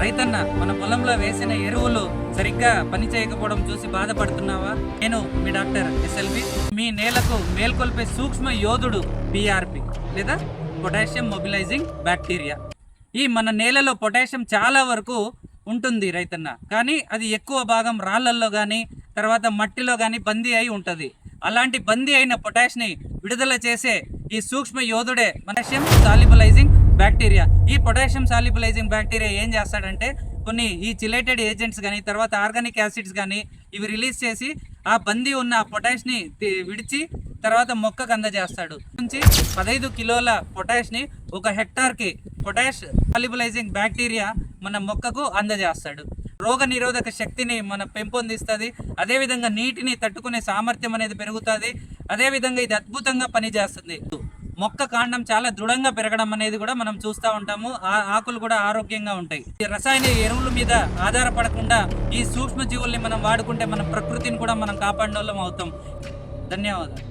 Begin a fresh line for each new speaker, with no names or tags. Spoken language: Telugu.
రైతన్న మన పొలంలో వేసిన ఎరువులు సరిగ్గా పని చేయకపోవడం చూసి బాధపడుతున్నావా? నేను మీ డాక్టర్ SLV. మీ నేలకు మేల్కొల్పే సూక్ష్మ యోధుడు PRP లేదా పొటాషియం మొబిలైజింగ్ బ్యాక్టీరియా. ఈ మన నేలలో పొటాషియం చాలా వరకు ఉంటుంది రైతన్న, కానీ అది ఎక్కువ భాగం రాళ్లల్లో కానీ తర్వాత మట్టిలో కానీ బందీ అయి ఉంటుంది. అలాంటి బందీ అయిన పొటాష్ని విడుదల చేసే ఈ సూక్ష్మ యోధుడే పొటాషియం సాల్యుబలైజింగ్ బ్యాక్టీరియా. ఈ పొటాషియం సాల్యుబలైజింగ్ బ్యాక్టీరియా ఏం చేస్తాడంటే కొన్ని ఈ చిలేటెడ్ ఏజెంట్స్ కానీ తర్వాత ఆర్గానిక్ యాసిడ్స్ కానీ ఇవి రిలీజ్ చేసి ఆ బందీ ఉన్న పొటాష్ని విడిచి తర్వాత మొక్కకు అందజేస్తాడు. నుంచి 15 కిలోల పొటాష్ని 1 హెక్టార్కి పొటాష్ సాల్యుబలైజింగ్ బ్యాక్టీరియా మన మొక్కకు అందజేస్తాడు. రోగ నిరోధక శక్తిని మన పెంపొందిస్తుంది. అదేవిధంగా నీటిని తట్టుకునే సామర్థ్యం అనేది పెరుగుతుంది. అదేవిధంగా ఇది అద్భుతంగా పనిచేస్తుంది. మొక్క కాండం చాలా దృఢంగా పెరగడం అనేది కూడా మనం చూస్తూ ఉంటాము. ఆకులు కూడా ఆరోగ్యంగా ఉంటాయి. ఈ రసాయన ఎరువుల మీద ఆధారపడకుండా ఈ సూక్ష్మ జీవుల్ని మనం వాడుకుంటే మన ప్రకృతిని కూడా మనం కాపాడిన వాళ్ళం అవుతాం. ధన్యవాదాలు.